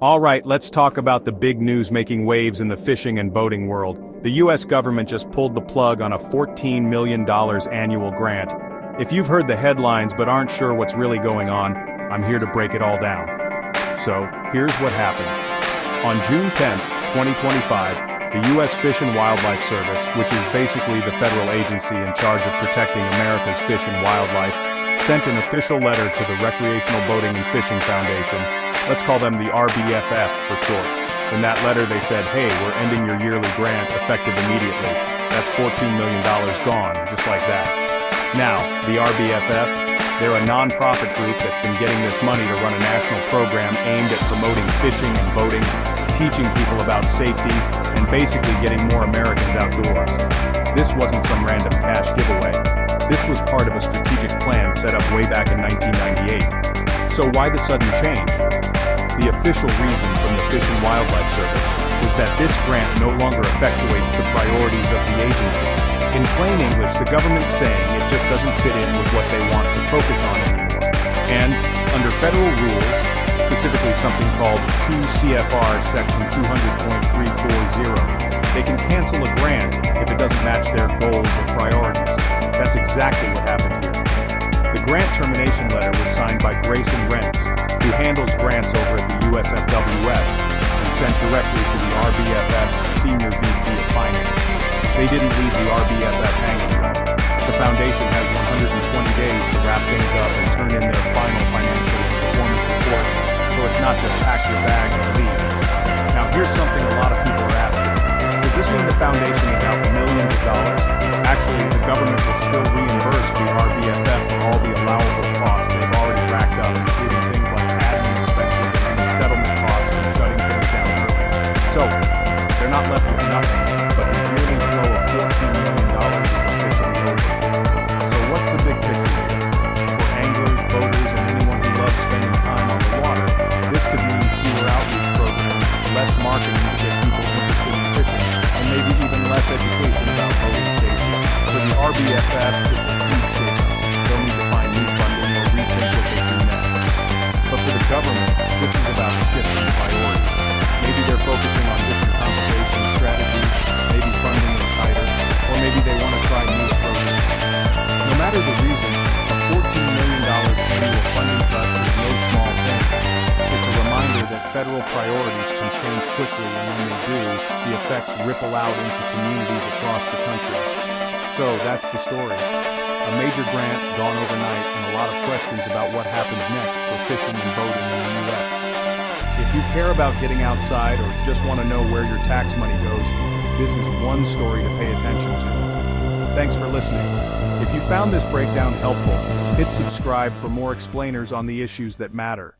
Alright, let's talk about the big news making waves in the fishing and boating world. The US government just pulled the plug on a $14 million annual grant. If you've heard the headlines but aren't sure what's really going on, I'm here to break it all down. So, here's what happened. On June 10, 2025, the US Fish and Wildlife Service, which is basically the federal agency in charge of protecting America's fish and wildlife, sent an official letter to the Recreational Boating and Fishing Foundation. Let's call them the RBFF for short. In that letter they said, hey, we're ending your yearly grant effective immediately. That's $14 million gone, just like that. Now, the RBFF, they're a non-profit group that's been getting this money to run a national program aimed at promoting fishing and boating, teaching people about safety, and basically getting more Americans outdoors. This wasn't some random cash giveaway. This was part of a strategic plan set up way back in 1998. So why the sudden change? The official reason from the Fish and Wildlife Service was that this grant no longer effectuates the priorities of the agency. In plain English, the government's saying it just doesn't fit in with what they want to focus on anymore. And, under federal rules, specifically something called 2 CFR Section 200.340, they can cancel a grant if it doesn't match their goals or priorities. That's exactly what happened here. The grant termination letter was signed by Grayson Rents, who handles grants over at the USFWS, and sent directly to the RBFF's Senior VP of Finance. They didn't leave the RBFF hanging though. The foundation has 120 days to wrap things up and turn in their final financial and performance report, so it's not just pack your bag and leave. Now here's something a lot of people are asking. Does this mean the foundation is out millions of dollars? Actually, the government will still reimburse the RBFF for all the allowable costs they've already racked up, including things like admin expenses and any settlement costs from shutting things down early. So, they're not left with nothing, but the yearly flow of $14 million is officially over. So what's the big picture here? For anglers, boaters, and anyone who loves spending time on the water, this could mean fewer outreach programs, less marketing to get people interested in fishing, and maybe even less education about boating safety. For the RBFF, it's a huge shake. They'll need to find new funding or rethink what they do next. But for the government, this is about shifting priorities. Maybe they're focusing on different conservation strategies, maybe funding is tighter, or maybe they want to try new approaches. No matter the reason, a $14 million annual funding cut is no small thing. It's a reminder that federal priorities can change quickly, and when they do, the effects ripple out into communities across the country. So that's the story. A major grant gone overnight and a lot of questions about what happens next for fishing and boating in the U.S. If you care about getting outside or just want to know where your tax money goes, this is one story to pay attention to. Thanks for listening. If you found this breakdown helpful, hit subscribe for more explainers on the issues that matter.